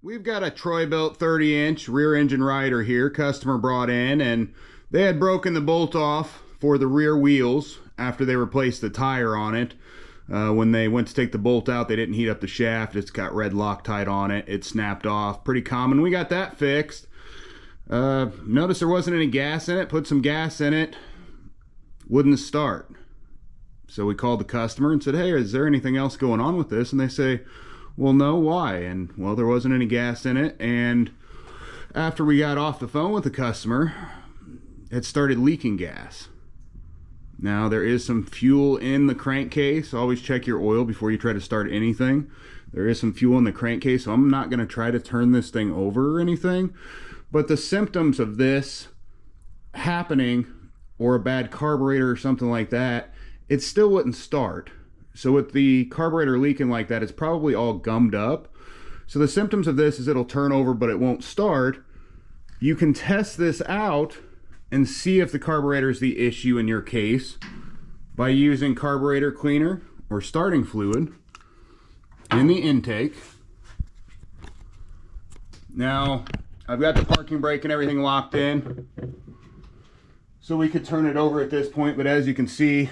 We've got a Troy Bilt 30-inch rear engine rider here, customer brought in, and they had broken the bolt off for the rear wheels after they replaced the tire on it. When they went to take the bolt out, they didn't heat up the shaft. It's got red Loctite on it. It snapped off. Pretty common. We got that fixed. Notice there wasn't any gas in it. Put some gas in it. Wouldn't start. So we called the customer and said, hey, is there anything else going on with this? And they say, well, no, why? And well, there wasn't any gas in it. And after we got off the phone with the customer, it started leaking gas. Now there is some fuel in the crankcase. Always check your oil before you try to start anything. There is some fuel in the crankcase, so I'm not going to try to turn this thing over or anything. But the symptoms of this happening, or a bad carburetor or something like that, it still wouldn't start. So with the carburetor leaking like that, it's probably all gummed up. So the symptoms of this is it'll turn over, but it won't start. You can test this out and see if the carburetor is the issue in your case by using carburetor cleaner or starting fluid in the intake. Now, I've got the parking brake and everything locked in, so we could turn it over at this point, but as you can see,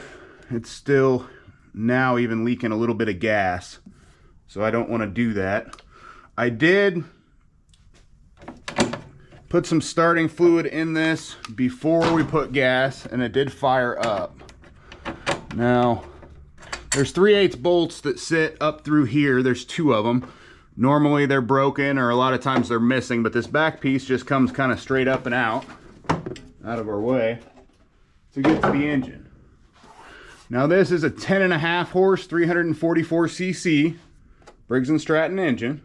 it's still now even leaking a little bit of gas, so I don't want to do that. I did put some starting fluid in this before we put gas, and it did fire up. Now there's 3/8 bolts that sit up through here. There's 2 of them. Normally they're broken, or a lot of times they're missing, but this back piece just comes kind of straight up and out of our way to get to the engine. Now this is a 10.5 horse, 344 cc Briggs and Stratton engine.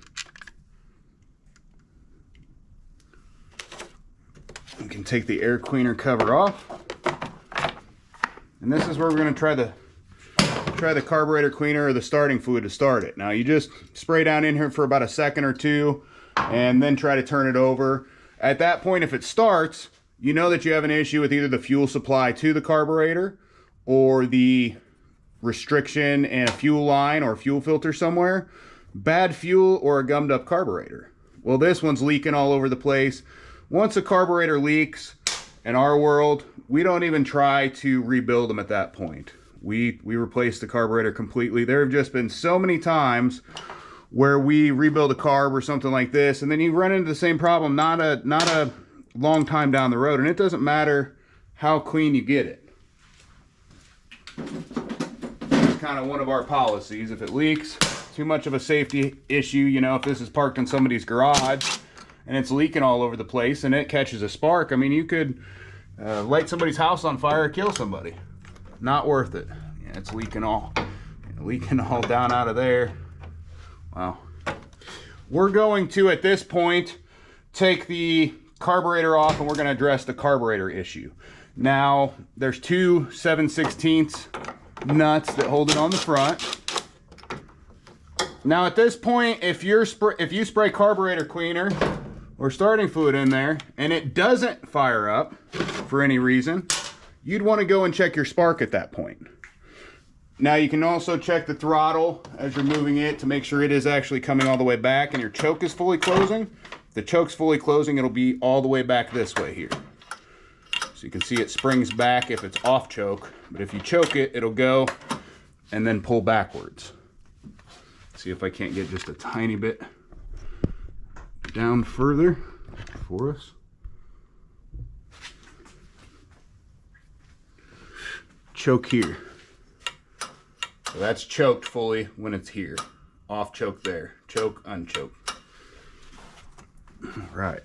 We can take the air cleaner cover off. And this is where we're going to try the carburetor cleaner or the starting fluid to start it. Now you just spray down in here for about a second or two and then try to turn it over. At that point, if it starts, you know that you have an issue with either the fuel supply to the carburetor or the restriction in a fuel line or fuel filter somewhere. Bad fuel or a gummed up carburetor. Well, this one's leaking all over the place. Once a carburetor leaks, in our world, we don't even try to rebuild them at that point. We replace the carburetor completely. There have just been so many times where we rebuild a carb or something like this, and then you run into the same problem not a long time down the road, and it doesn't matter how clean you get it. It's kind of one of our policies. If it leaks, too much of a safety issue, you know, if this is parked in somebody's garage and it's leaking all over the place and it catches a spark, I mean, you could light somebody's house on fire or kill somebody. Not worth it. Yeah, it's leaking all down out of there. Wow. We're going to, at this point, take the carburetor off and we're going to address the carburetor issue. Now, there's 2 7/16 nuts that hold it on the front. Now, at this point, if you spray carburetor cleaner or starting fluid in there and it doesn't fire up for any reason, you'd want to go and check your spark at that point. Now, you can also check the throttle as you're moving it to make sure it is actually coming all the way back and your choke is fully closing. If the choke's fully closing, it'll be all the way back this way here. So you can see it springs back if it's off choke, but if you choke it, it'll go and then pull backwards. See if I can't get just a tiny bit down further for us. Choke here. So that's choked fully when it's here. Off choke there. Choke, unchoke. Right.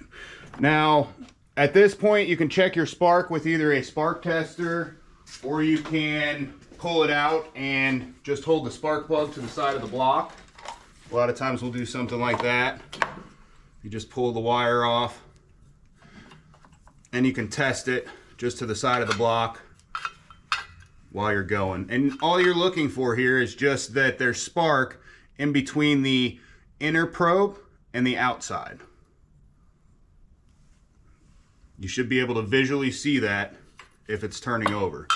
Now, at this point, you can check your spark with either a spark tester, or you can pull it out and just hold the spark plug to the side of the block. A lot of times we'll do something like that. You just pull the wire off and you can test it just to the side of the block while you're going. And all you're looking for here is just that there's spark in between the inner probe and the outside. You should be able to visually see that if it's turning over.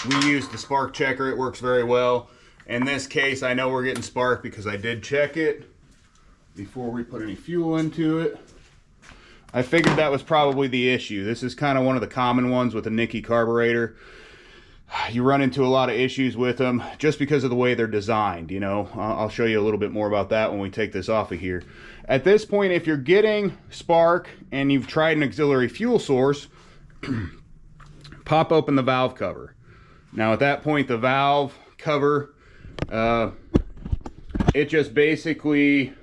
We use the spark checker. It works very well. In this case, I know we're getting spark because I did check it before we put any fuel into it. I figured that was probably the issue. This is kind of one of the common ones with a Nikki carburetor. You run into a lot of issues with them just because of the way they're designed, you know. I'll show you a little bit more about that when we take this off of here. At this point, if you're getting spark and you've tried an auxiliary fuel source, pop open the valve cover. Now at that point, the valve cover, it just basically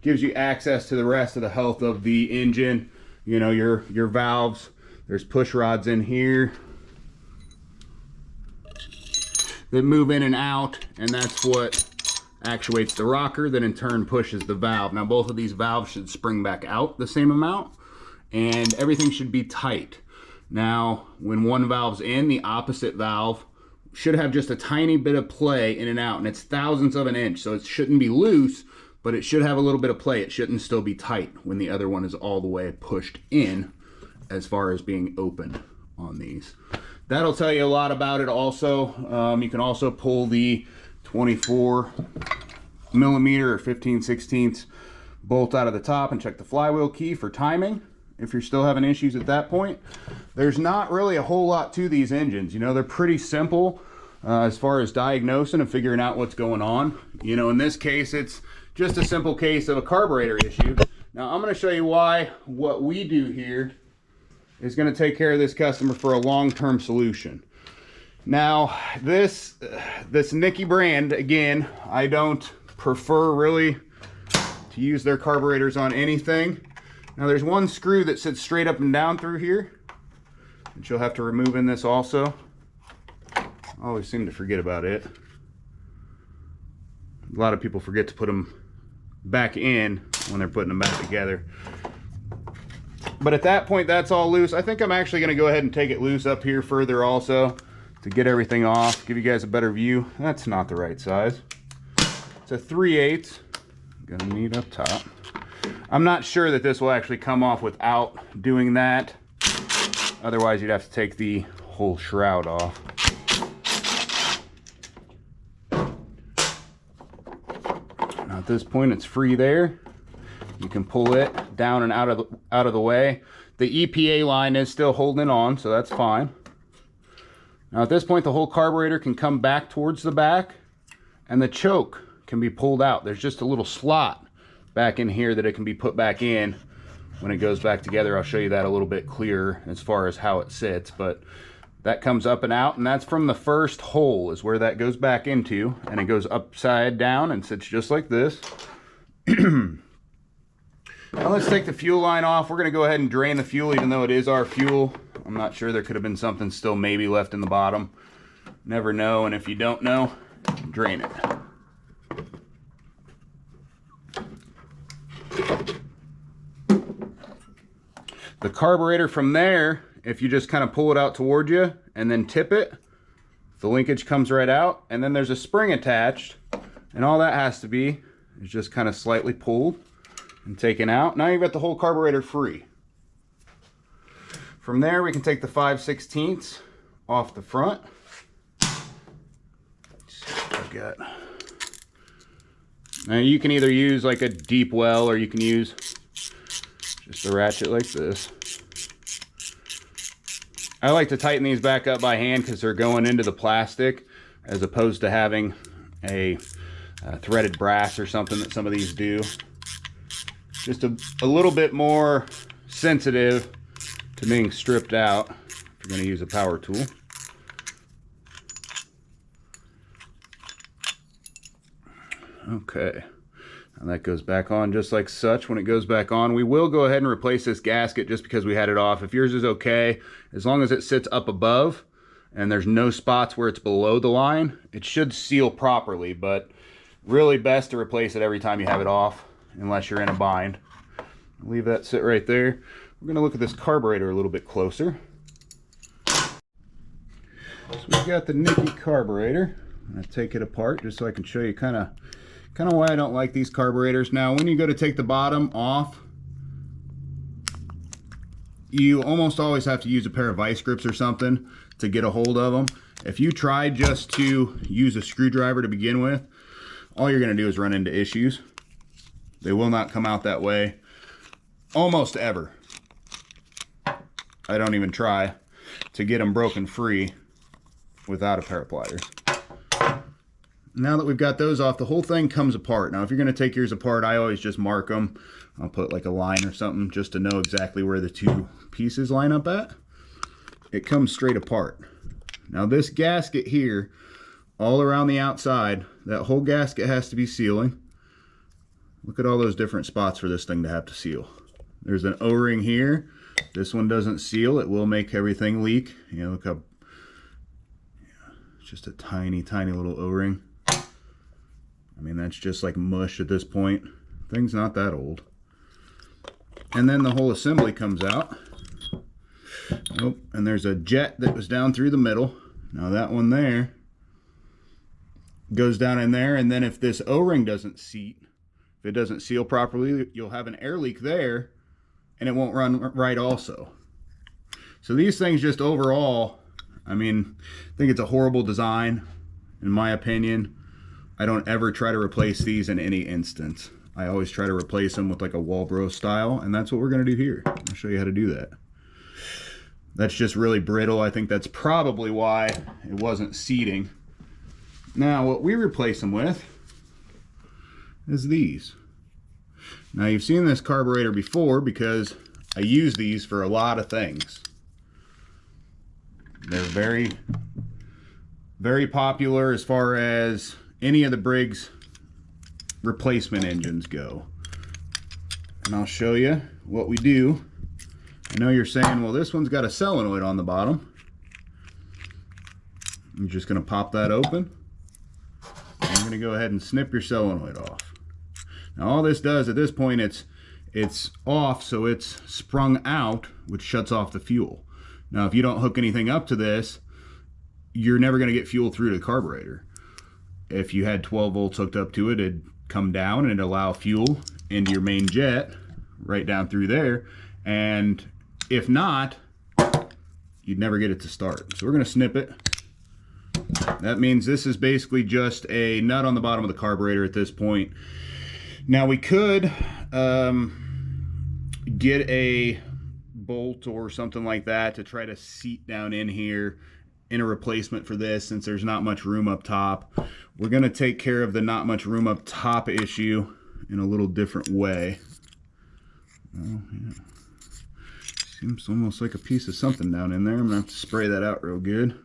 gives you access to the rest of the health of the engine. You know, your valves, there's push rods in here that move in and out, and that's what actuates the rocker that in turn pushes the valve. Now both of these valves should spring back out the same amount, and everything should be tight. Now when one valve's in, the opposite valve should have just a tiny bit of play in and out, and it's thousandths of an inch, so it shouldn't be loose, but it should have a little bit of play. It shouldn't still be tight when the other one is all the way pushed in as far as being open on these. That'll tell you a lot about it also. You can also pull the 24 millimeter or 15/16 bolt out of the top and check the flywheel key for timing if you're still having issues at that point. There's not really a whole lot to these engines. You know, they're pretty simple as far as diagnosing and figuring out what's going on. You know, in this case, it's just a simple case of a carburetor issue. Now I'm going to show you why what we do here is going to take care of this customer for a long-term solution. Now this Nikki brand, again, I don't prefer really to use their carburetors on anything. Now there's one screw that sits straight up and down through here, and you'll have to remove in this also. I always seem to forget about it. A lot of people forget to put them back in when they're putting them back together. But at that point, that's all loose. I think I'm actually going to go ahead and take it loose up here further also to get everything off, give you guys a better view. That's not the right size. It's a 3/8. Gonna need up top. I'm not sure that this will actually come off without doing that. Otherwise, you'd have to take the whole shroud off. Now at this point, it's free there. You can pull it down and out of the way. The EPA line is still holding on, so that's fine. Now at this point, the whole carburetor can come back towards the back, and the choke can be pulled out. There's just a little slot back in here that it can be put back in when it goes back together. I'll show you that a little bit clearer as far as how it sits, but that comes up and out, and that's from the first hole is where that goes back into, and it goes upside down and sits just like this. Now let's take the fuel line off. We're going to go ahead and drain the fuel, even though it is our fuel. I'm not sure, there could have been something still maybe left in the bottom. Never know, and if you don't know, drain it. The carburetor from there, if you just kind of pull it out toward you and then tip it, the linkage comes right out, and then there's a spring attached, and all that has to be is just kind of slightly pulled and taken out. Now you've got the whole carburetor free. From there, we can take the 5/16 off the front. I've got. Now you can either use like a deep well, or you can use just a ratchet like this. I like to tighten these back up by hand because they're going into the plastic, as opposed to having a threaded brass or something that some of these do. Just a little bit more sensitive to being stripped out if you're going to use a power tool. Okay, and that goes back on just like such. When it goes back on, we will go ahead and replace this gasket just because we had it off. If yours is okay, as long as it sits up above and there's no spots where it's below the line, it should seal properly, but really best to replace it every time you have it off, unless you're in a bind. Leave that sit right there. We're going to look at this carburetor a little bit closer. So we've got the Nikki carburetor. I'm going to take it apart just so I can show you kind of why I don't like these carburetors. Now when you go to take the bottom off, you almost always have to use a pair of vice grips or something to get a hold of them. If you try just to use a screwdriver to begin with, all you're going to do is run into issues. They will not come out that way almost ever. I don't even try to get them broken free without a pair of pliers. Now that we've got those off, the whole thing comes apart. Now if you're going to take yours apart, I always just mark them. I'll put like a line or something just to know exactly where the two pieces line up at. It comes straight apart. Now this gasket here, all around the outside, that whole gasket has to be sealing. Look at all those different spots for this thing to have to seal. There's an O-ring here. This one doesn't seal. It will make everything leak. You know, look how, it's just a tiny, tiny little O-ring. I mean, that's just like mush at this point. Thing's not that old. And then the whole assembly comes out. Oh, and there's a jet that was down through the middle. Now that one there goes down in there, and then if this O-ring doesn't seat, if it doesn't seal properly, you'll have an air leak there, and it won't run right also. So these things just overall, I mean, I think it's a horrible design, in my opinion. I don't ever try to replace these in any instance. I always try to replace them with like a Walbro style, and that's what we're going to do here. I'll show you how to do that. That's just really brittle. I think that's probably why it wasn't seating. Now what we replace them with is these. Now you've seen this carburetor before because I use these for a lot of things. They're very, very popular as far as any of the Briggs replacement engines go. And I'll show you what we do. I know you're saying, well, this one's got a solenoid on the bottom. I'm just going to pop that open. I'm going to go ahead and snip your solenoid off. Now all this does at this point, it's off, so it's sprung out, which shuts off the fuel. Now if you don't hook anything up to this, you're never going to get fuel through to the carburetor. If you had 12 volts hooked up to it, it'd come down and it'd allow fuel into your main jet right down through there. And if not, you'd never get it to start. So we're going to snip it. That means this is basically just a nut on the bottom of the carburetor at this point. Now we could get a bolt or something like that to try to seat down in here in a replacement for this, since there's not much room up top. We're going to take care of the not much room up top issue in a little different way. Oh, yeah. Seems almost like a piece of something down in there. I'm going to have to spray that out real good.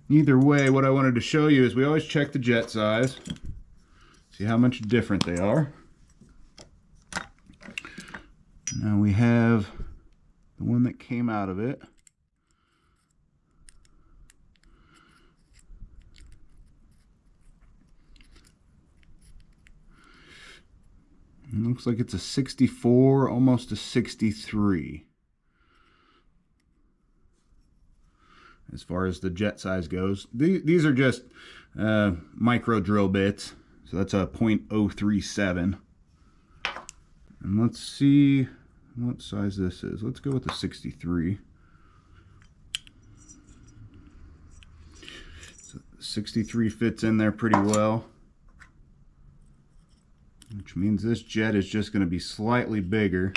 Either way, what I wanted to show you is we always check the jet size. See how much different they are. Now we have the one that came out of it. It looks like it's a 64, almost a 63. As far as the jet size goes. These are just micro drill bits. So that's a .037. And let's see what size this is. Let's go with the 63. So 63 fits in there pretty well. Which means this jet is just going to be slightly bigger.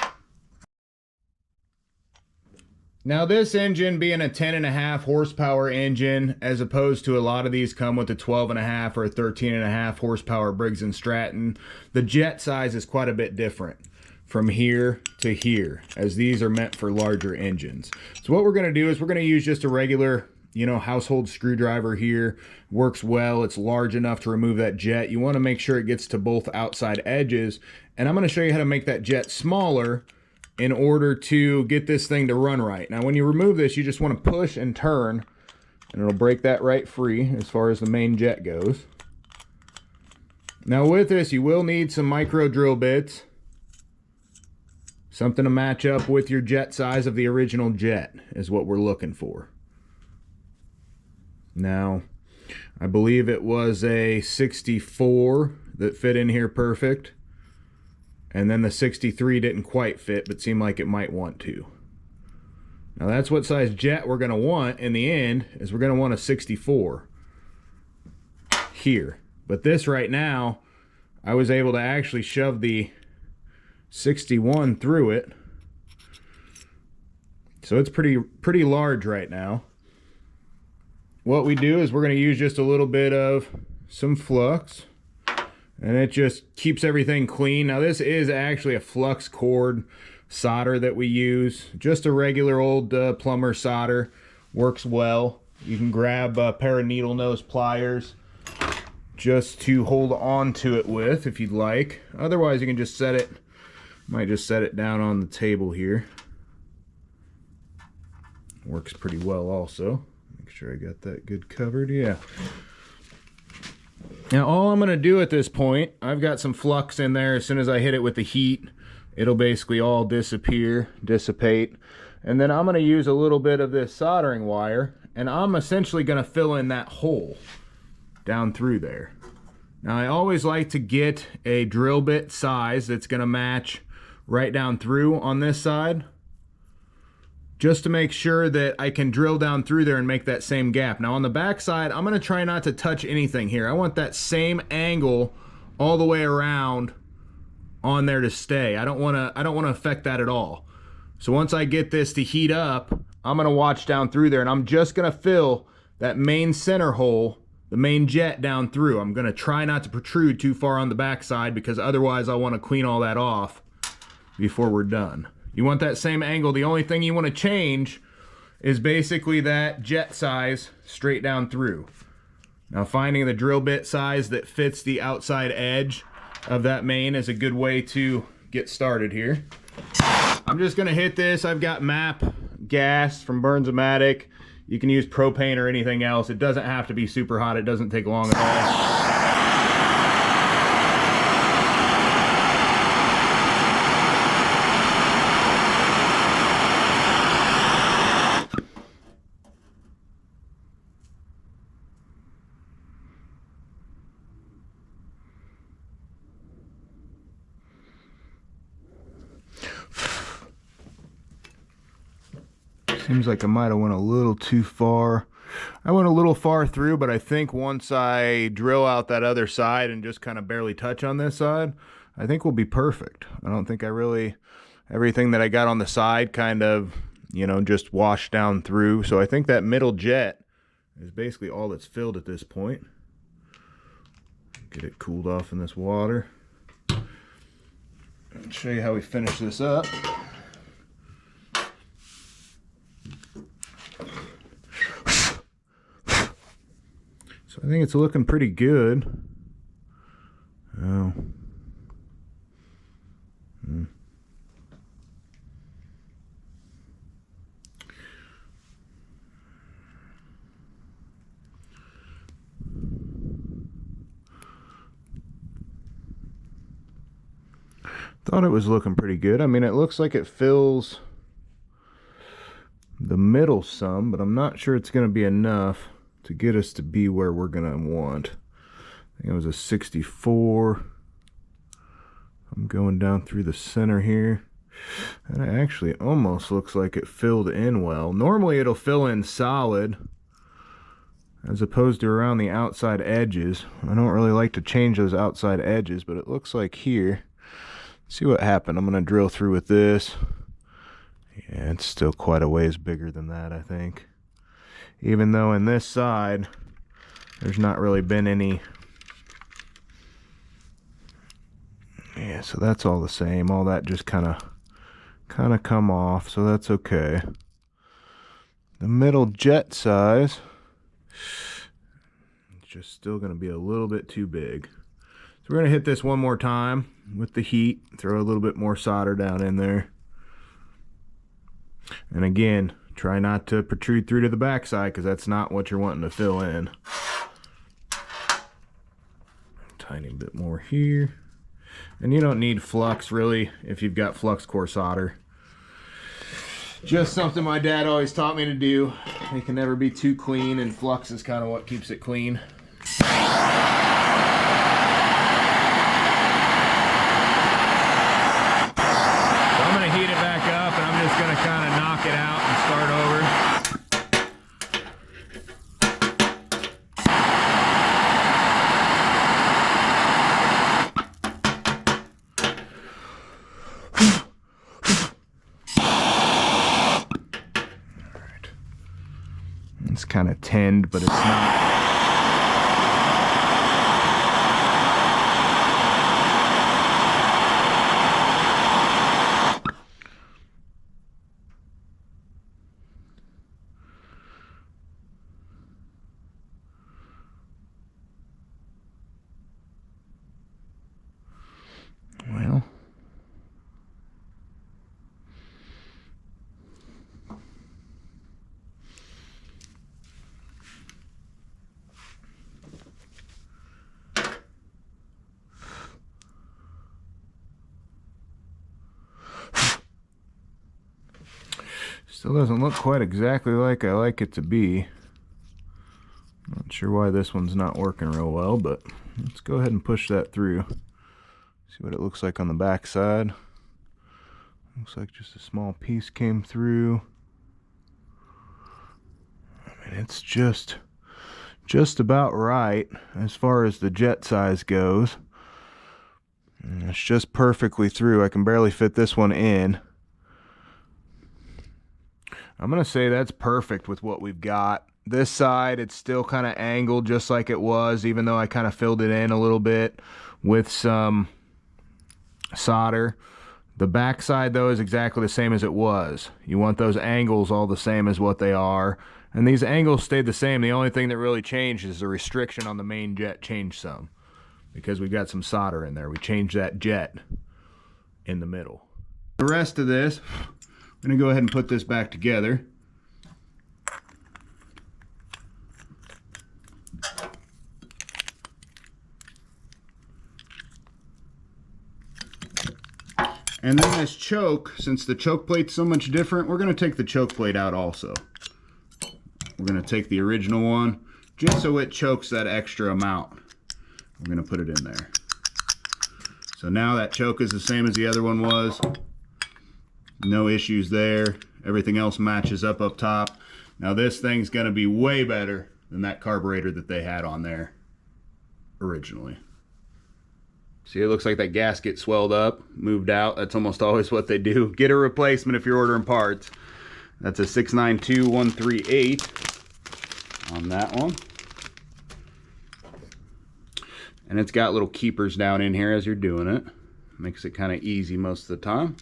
Now this engine being a 10.5 horsepower engine, as opposed to a lot of these come with a 12.5 or a 13.5 horsepower Briggs and Stratton, the jet size is quite a bit different from here to here, as these are meant for larger engines. So what we're going to do is we're going to use just a regular, household screwdriver here. Works well. It's large enough to remove that jet. You want to make sure it gets to both outside edges, and I'm going to show you how to make that jet smaller in order to get this thing to run right. Now when you remove this, you just want to push and turn, and it'll break that right free as far as the main jet goes. Now with this, you will need some micro drill bits, something to match up with your jet size of the original jet is what we're looking for. Now I believe it was a 64 that fit in here perfect. And then the 63 didn't quite fit, but seemed like it might want to. Now that's what size jet we're going to want in the end, is we're going to want a 64 here. But this right now, I was able to actually shove the 61 through it. So it's pretty large right now. What we do is we're going to use just a little bit of some flux, and it just keeps everything clean. Now this is actually a flux cord solder that we use. Just a regular old plumber solder. Works well. You can grab a pair of needle nose pliers just to hold on to it with if you'd like. Otherwise you can just set it, might just set it down on the table here. Works pretty well also. Make sure I got that good covered. Yeah. Now all I'm going to do at this point, I've got some flux in there. As soon as I hit it with the heat, it'll basically all dissipate. And then I'm going to use a little bit of this soldering wire, and I'm essentially going to fill in that hole down through there. Now I always like to get a drill bit size that's going to match right down through on this side, just to make sure that I can drill down through there and make that same gap. Now on the back side, I'm going to try not to touch anything here. I want that same angle all the way around on there to stay. I don't want to affect that at all. So once I get this to heat up, I'm going to watch down through there, and I'm just going to fill that main center hole, the main jet down through. I'm going to try not to protrude too far on the back side, because otherwise I want to clean all that off before we're done. You want that same angle. The only thing you want to change is basically that jet size straight down through. Now finding the drill bit size that fits the outside edge of that main is a good way to get started here. I'm just going to hit this. I've got MAP gas from Burns-O-Matic. You can use propane or anything else. It doesn't have to be super hot. It doesn't take long at all. Seems like I might have went a little too far. I went a little far through, but I think once I drill out that other side and just kind of barely touch on this side, I think we'll be perfect. I don't think everything that I got on the side kind of, you know, just washed down through. So I think that middle jet is basically all that's filled at this point. Get it cooled off in this water. I'll show you how we finish this up. So I think it's looking pretty good. Oh. Thought it was looking pretty good. I mean, it looks like it fills the middle some, but I'm not sure it's going to be enough to get us to be where we're going to want. I think it was a 64. I'm going down through the center here. And it actually almost looks like it filled in well. Normally it'll fill in solid as opposed to around the outside edges. I don't really like to change those outside edges, but it looks like here. See what happened. I'm going to drill through with this. Yeah, it's still quite a ways bigger than that, I think. Even though in this side, there's not really been any. Yeah, so that's all the same. All that just kind of come off, so that's okay. The middle jet size, it's just still going to be a little bit too big. So we're going to hit this one more time with the heat, throw a little bit more solder down in there. And again, try not to protrude through to the backside, because that's not what you're wanting to fill in. Tiny bit more here. And you don't need flux really if you've got flux core solder. Just something my dad always taught me to do. It can never be too clean, and flux is kind of what keeps it clean. Heat it back up, and I'm just going to kind of knock it out and start kind of tinned, but it's not. Well, still doesn't look quite exactly like I like it to be. Not sure why this one's not working real well, but let's go ahead and push that through. See what it looks like on the back side. Looks like just a small piece came through. I mean, it's just about right as far as the jet size goes. And it's just perfectly through. I can barely fit this one in. I'm gonna say that's perfect with what we've got. This side, it's still kind of angled just like it was, even though I kind of filled it in a little bit with some solder. The back side, though, is exactly the same as it was. You want those angles all the same as what they are. And these angles stayed the same. The only thing that really changed is the restriction on the main jet changed some, because we've got some solder in there. We changed that jet in the middle. The rest of this, I'm going to go ahead and put this back together. And then this choke, since the choke plate's so much different, we're going to take the choke plate out also. We're going to take the original one, just so it chokes that extra amount. We're going to put it in there. So now that choke is the same as the other one was. No issues there. Everything else matches up top. Now this thing's going to be way better than that carburetor that they had on there originally. See, it looks like that gasket swelled up, moved out. That's almost always what they do. Get a replacement if you're ordering parts. That's a 692138 on that one. And it's got little keepers down in here as you're doing it. Makes it kind of easy most of the time.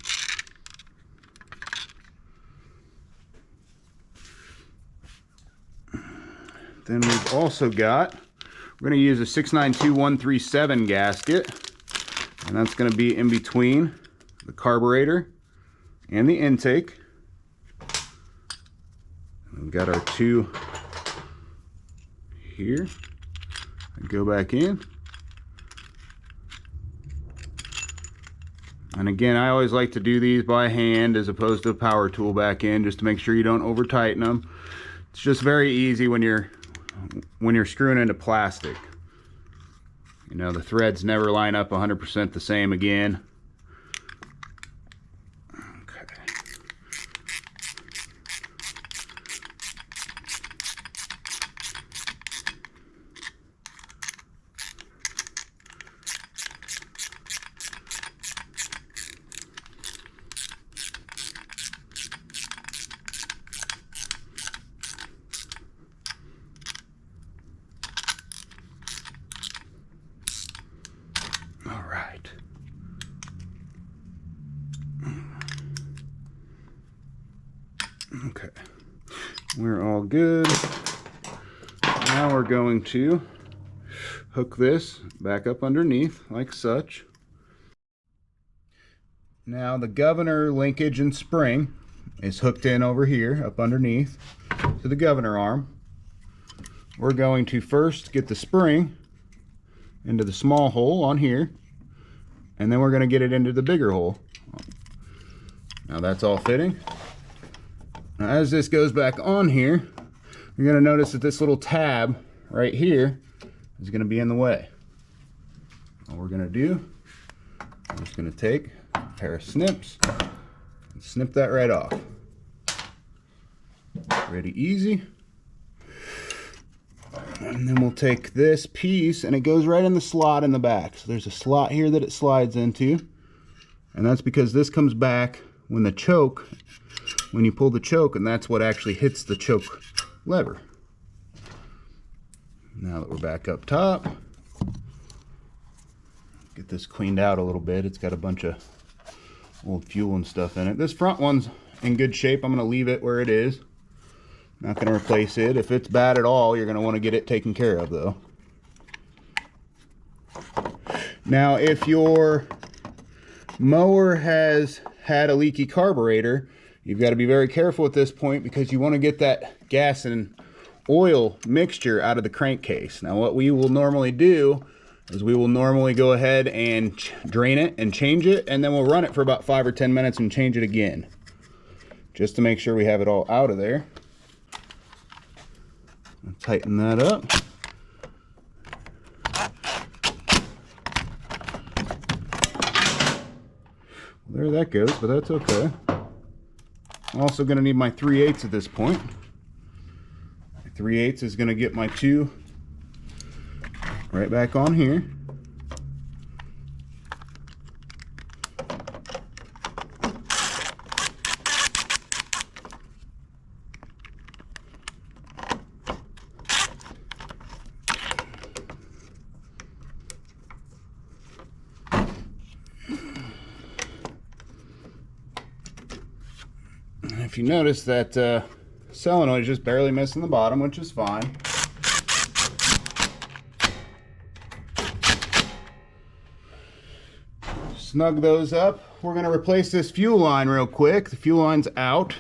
Then we've also got, we're going to use a 692137 gasket. And that's going to be in between the carburetor and the intake. We've got our two here. Go back in. And again, I always like to do these by hand as opposed to a power tool back in, just to make sure you don't over tighten them. It's just very easy when you're screwing into plastic. You know, the threads never line up 100% the same again. Okay. Okay, we're all good. Now we're going to hook this back up underneath like such. Now the governor linkage and spring is hooked in over here up underneath to the governor arm. We're going to first get the spring into the small hole on here, and then we're going to get it into the bigger hole. Now that's all fitting. Now as this goes back on here, you're going to notice that this little tab right here is going to be in the way. All we're going to do, I'm just going to take a pair of snips and snip that right off. Pretty easy. And then we'll take this piece, and it goes right in the slot in the back. So there's a slot here that it slides into, and that's because this comes back when you pull the choke, and that's what actually hits the choke lever. Now that we're back up top, get this cleaned out a little bit. It's got a bunch of old fuel and stuff in it. This front one's in good shape. I'm going to leave it where it is. Not going to replace it. If it's bad at all, you're going to want to get it taken care of though. Now if your mower has had a leaky carburetor, you've got to be very careful at this point because you want to get that gas and oil mixture out of the crankcase. Now what we will normally do is we will normally go ahead and drain it and change it, and then we'll run it for about 5 or 10 minutes and change it again, just to make sure we have it all out of there. I'll tighten that up. There that goes, but that's okay. I'm also going to need my 3/8 at this point. My 3/8 is going to get my 2 right back on here. If you notice that solenoid is just barely missing the bottom, which is fine. Snug those up. We're going to replace this fuel line real quick. The fuel line's out.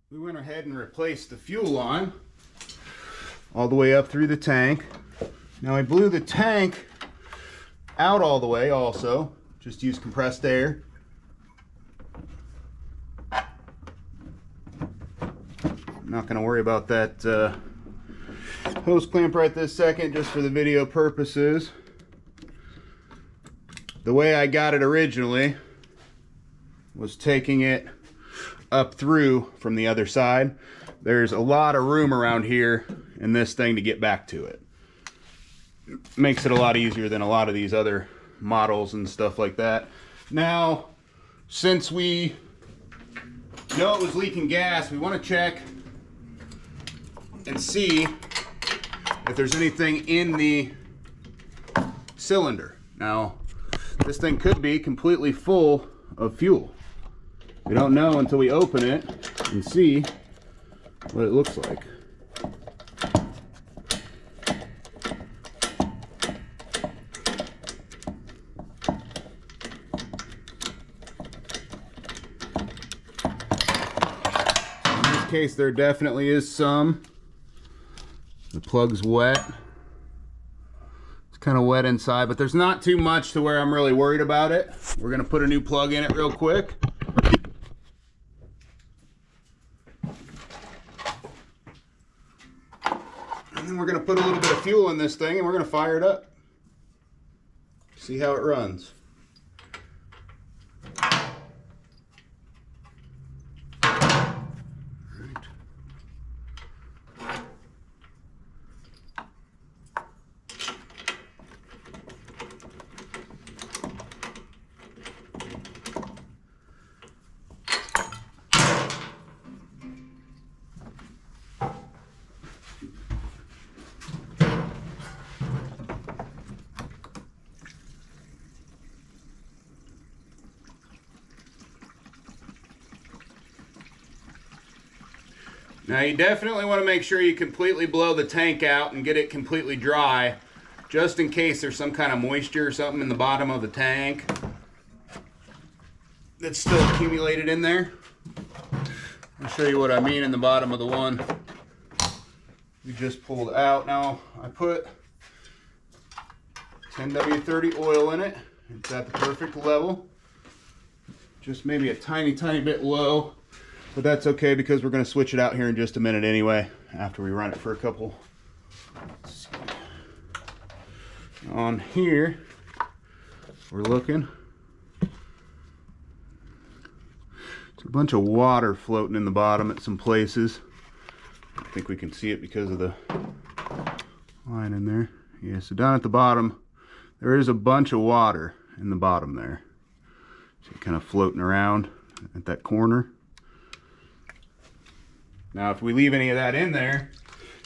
We went ahead and replaced the fuel line all the way up through the tank. Now I blew the tank out all the way also, just use compressed air. I'm not going to worry about that hose clamp right this second, just for the video purposes. The way I got it originally was taking it up through from the other side. There's a lot of room around here in this thing to get back to it. Makes it a lot easier than a lot of these other models and stuff like that. Now, since we know it was leaking gas, we want to check and see if there's anything in the cylinder. Now, this thing could be completely full of fuel. We don't know until we open it and see what it looks like. In this case, there definitely is some. The plug's wet. It's kind of wet inside, but there's not too much to where I'm really worried about it. We're going to put a new plug in it real quick. And then we're going to put a little bit of fuel in this thing and we're going to fire it up. See how it runs. Now you definitely want to make sure you completely blow the tank out and get it completely dry, just in case there's some kind of moisture or something in the bottom of the tank that's still accumulated in there. I'll show you what I mean in the bottom of the one we just pulled out. Now I put 10W30 oil in it. It's at the perfect level. Just maybe a tiny bit low, but that's okay because we're going to switch it out here in just a minute anyway after we run it for a couple. Let's see. On here we're looking, there's a bunch of water floating in the bottom at some places. I think we can see it because of the line in there. Yeah, so down at the bottom there is a bunch of water in the bottom there. So kind of floating around at that corner. Now if we leave any of that in there,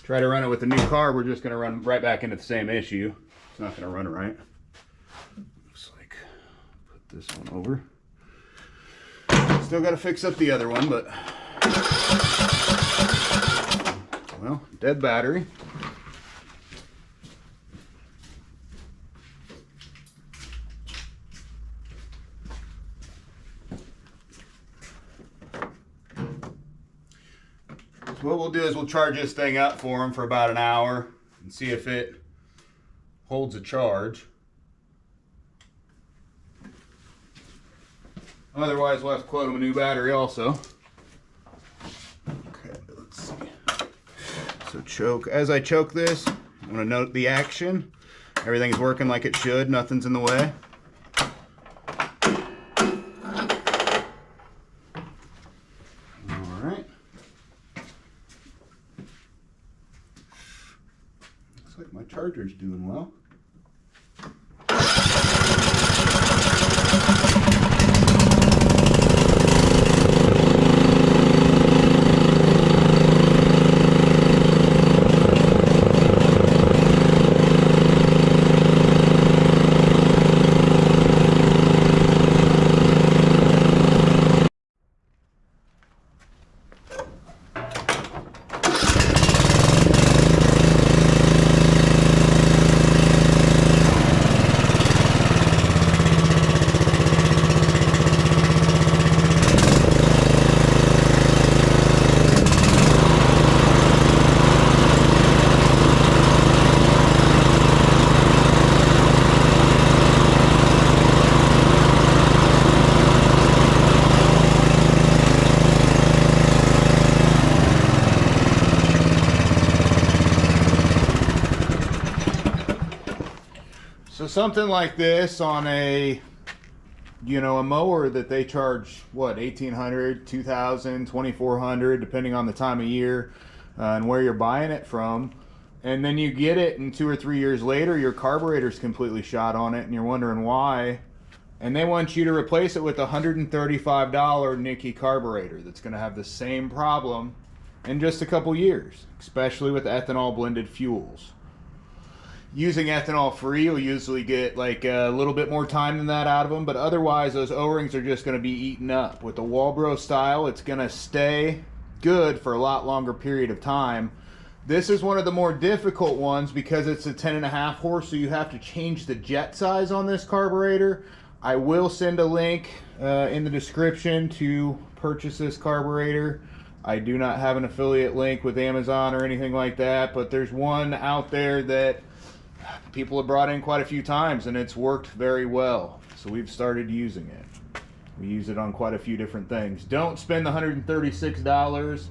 try to run it with a new carb, we're just going to run right back into the same issue. It's not going to run right. Looks like, put this one over. Still got to fix up the other one, but well, dead battery. So what we'll do is we'll charge this thing up for him for about an hour and see if it holds a charge. Otherwise, we'll have to quote him a new battery also. Okay, let's see. So choke. As I choke this, I'm going to note the action. Everything's working like it should. Nothing's in the way. All right. Looks like my charger's doing well. So something like this on a, a mower that they charge, what, $1,800, $2,000, $2,400, depending on the time of year and where you're buying it from. And then you get it and 2 or 3 years later, your carburetor's completely shot on it and you're wondering why. And they want you to replace it with a $135 Nikki Carburetor that's going to have the same problem in just a couple years, especially with ethanol blended fuels. Using ethanol free, you'll usually get like a little bit more time than that out of them, but otherwise those O-rings are just going to be eaten up. With the Walbro style, it's going to stay good for a lot longer period of time. This is one of the more difficult ones because it's a 10.5 horse, so you have to change the jet size on this carburetor. I will send a link in the description to purchase this carburetor. I do not have an affiliate link with Amazon or anything like that, but there's one out there that people have brought in quite a few times and it's worked very well. So we've started using it. We use it on quite a few different things. Don't spend the $136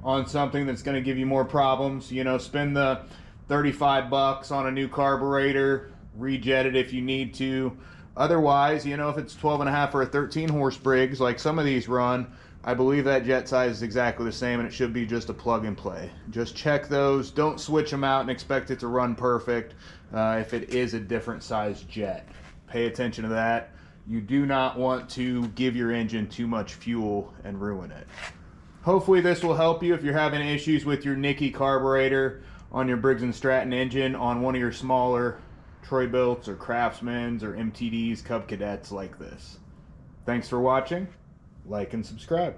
on something that's going to give you more problems. Spend the 35 bucks on a new carburetor, rejet it if you need to. Otherwise, if it's 12.5 or a 13 horse Briggs, like some of these run, I believe that jet size is exactly the same and it should be just a plug and play. Just check those. Don't switch them out and expect it to run perfect if it is a different size jet. Pay attention to that. You do not want to give your engine too much fuel and ruin it. Hopefully this will help you if you're having issues with your Nikki carburetor on your Briggs and Stratton engine on one of your smaller Troy Bilts or Craftsmans or MTDs, Cub Cadets like this. Thanks for watching. Like and subscribe.